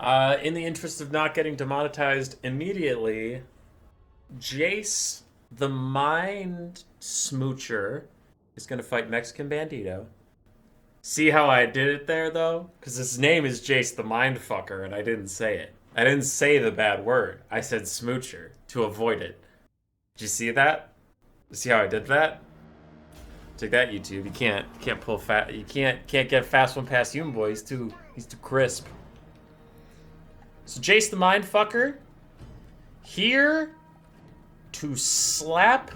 In the interest of not getting demonetized immediately, Jace, the Mind Smoocher, is going to fight Mexican Bandito. See how I did it there, though? Because his name is Jace the Mindfucker, and I didn't say it. I didn't say the bad word. I said Smoocher to avoid it. Did you see that? See how I did that? Take that, YouTube. You can't pull fat. You can't get fast one past Human Boy. He's too crisp. So Jace the Mindfucker here to slap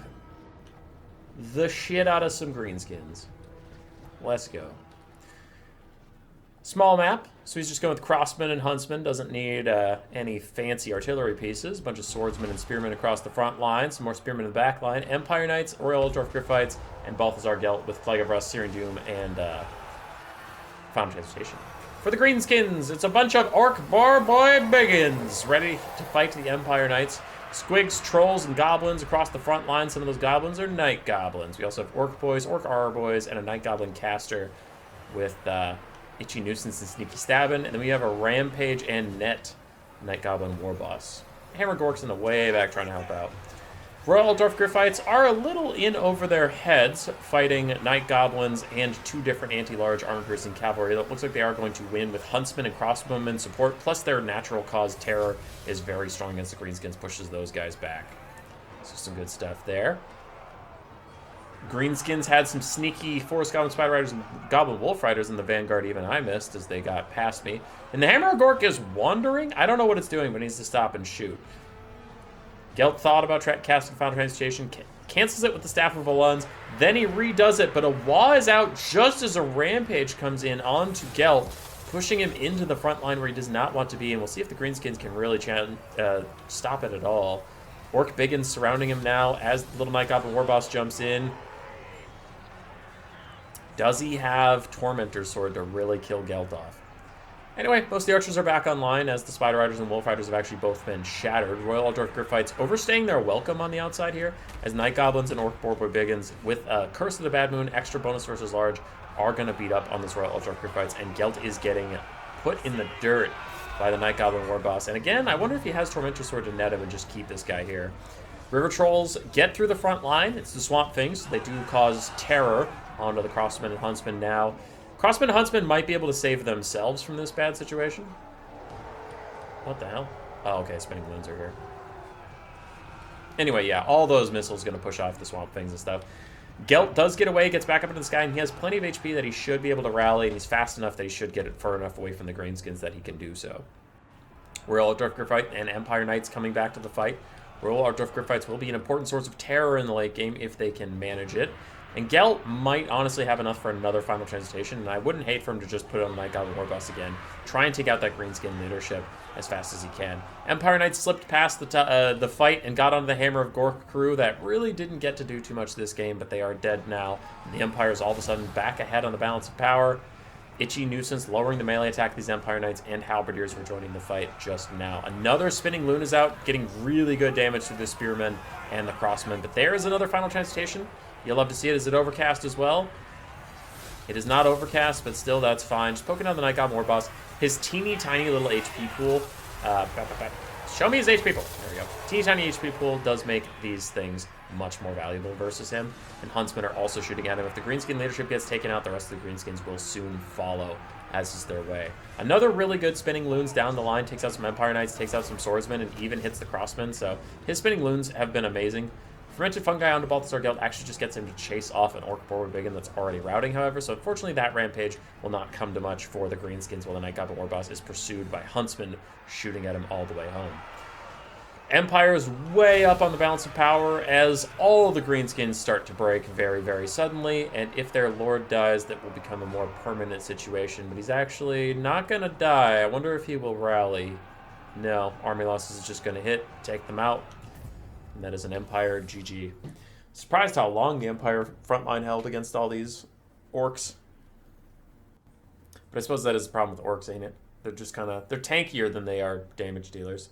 the shit out of some greenskins. Let's go. Small map, so he's just going with crossmen and huntsmen. Doesn't need any fancy artillery pieces. A bunch of swordsmen and spearmen across the front line. Some more spearmen in the back line. Empire Knights, Royal Dwarf Griffites, and Balthazar Gelt with Plague of Rust, Searing Doom, and Found Transportation. For the greenskins, it's a bunch of Orc Boar Boy Biggins ready to fight the Empire Knights. Squigs, trolls, and goblins across the front line. Some of those goblins are night goblins. We also have Orc Boys, Orc Auror Boys, and a Night Goblin caster with Itchy Nuisance and Sneaky Stabbin'. And then we have a Rampage and Net Night Goblin War Boss. Hammer Gork's in the way back trying to help out. Royal Dwarf Griffites are a little in over their heads, fighting Night Goblins and two different anti-large armor-piercing cavalry. It looks like they are going to win with Huntsmen and Crossbowmen support, plus their natural cause Terror is very strong against the Greenskins, pushes those guys back. So some good stuff there. Greenskins had some sneaky Forest Goblin Spider Riders and Goblin Wolf Riders in the Vanguard even I missed as they got past me. And the Hammer Gork is wandering. I don't know what it's doing, but it needs to stop and shoot. Gelt thought about casting Found Transportation, cancels it with the Staff of Valunds, then he redoes it, but a Wah is out just as a Rampage comes in onto Gelt, pushing him into the front line where he does not want to be, and we'll see if the Greenskins can really stop it at all. Orc Biggins surrounding him now as the Little Night Goblin Warboss jumps in. Does he have Tormentor's Sword to really kill Gelt off? Anyway, most of the archers are back online as the Spider Riders and Wolf Riders have actually both been shattered. Royal Dwarf Griffites overstaying their welcome on the outside here as Night Goblins and Orc Boar Boy Biggins with Curse of the Bad Moon, extra bonus versus large, are going to beat up on this Royal Dwarf Griffites, and Gelt is getting put in the dirt by the Night Goblin War Boss. And again, I wonder if he has Tormentor Sword to net him and just keep this guy here. River Trolls get through the front line. It's the Swamp Things. So they do cause terror onto the Crossmen and Huntsmen now. Crossmen and Huntsmen might be able to save themselves from this bad situation. What the hell? Oh, okay, Spinning Balloons are here. Anyway, yeah, all those missiles going to push off the Swamp Things and stuff. Gelt does get away, gets back up into the sky, and he has plenty of HP that he should be able to rally, and he's fast enough that he should get it far enough away from the Greenskins that he can do so. Royal Dwarf Griffite and Empire Knights coming back to the fight. Royal Dwarf Griffites will be an important source of terror in the late game if they can manage it. And Gelt might honestly have enough for another Final Transmutation, and I wouldn't hate for him to just put it on the Night Goblin War Boss again. Try and take out that Greenskin leadership as fast as he can. Empire Knights slipped past the fight and got onto the Hammer of Gork crew that really didn't get to do too much this game, but they are dead now. And the Empire is all of a sudden back ahead on the balance of power. Itchy Nuisance lowering the melee attack of these Empire Knights, and Halberdiers were joining the fight just now. Another Spinning Loon is out, getting really good damage to the Spearmen and the Crossmen, but there is another Final Transmutation. You'll love to see it. Is it overcast as well? It is not overcast, but still, that's fine. Just poking on the Night Goblin War Boss. His teeny tiny little HP pool. Show me his HP pool. There we go. Teeny tiny HP pool does make these things much more valuable versus him. And Huntsmen are also shooting at him. If the Greenskin leadership gets taken out, the rest of the Greenskins will soon follow, as is their way. Another really good Spinning Loons down the line. Takes out some Empire Knights, takes out some Swordsmen, and even hits the Crossmen. So his Spinning Loons have been amazing. Fermented Fungi onto Balthazar Gelt actually just gets him to chase off an Orc Boar Biggin that's already routing, however, so unfortunately that Rampage will not come to much for the Greenskins while the Night Goblin War Boss is pursued by Huntsmen shooting at him all the way home. Empire is way up on the balance of power as all the Greenskins start to break very, very suddenly, and if their Lord dies, that will become a more permanent situation, but he's actually not going to die. I wonder if he will rally. No, Army Losses is just going to hit, take them out. And that is an Empire GG. Surprised how long the Empire frontline held against all these orcs. But I suppose that is the problem with orcs, ain't it? They're just they're tankier than they are damage dealers.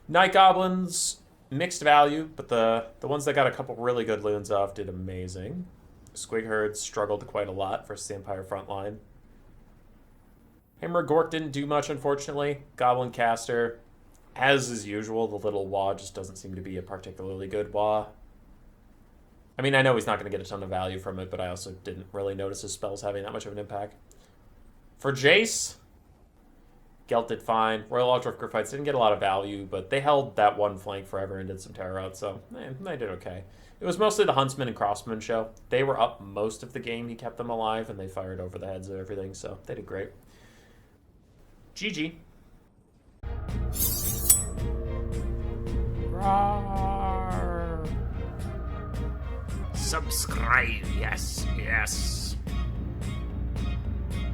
Night Goblins, mixed value, but the ones that got a couple really good loons off did amazing. Squig Herds struggled quite a lot versus the Empire frontline. Hammer Gork didn't do much, unfortunately. Goblin Caster, as is usual, the little Wah just doesn't seem to be a particularly good Wah. I mean, I know he's not going to get a ton of value from it, but I also didn't really notice his spells having that much of an impact. For Jace, Gelt did fine. Royal Ultra Graphites didn't get a lot of value, but they held that one flank forever and did some terror out, so they did okay. It was mostly the Huntsman and Crossman show. They were up most of the game. He kept them alive, and they fired over the heads of everything, so they did great. GG. Roar. Subscribe, yes, yes.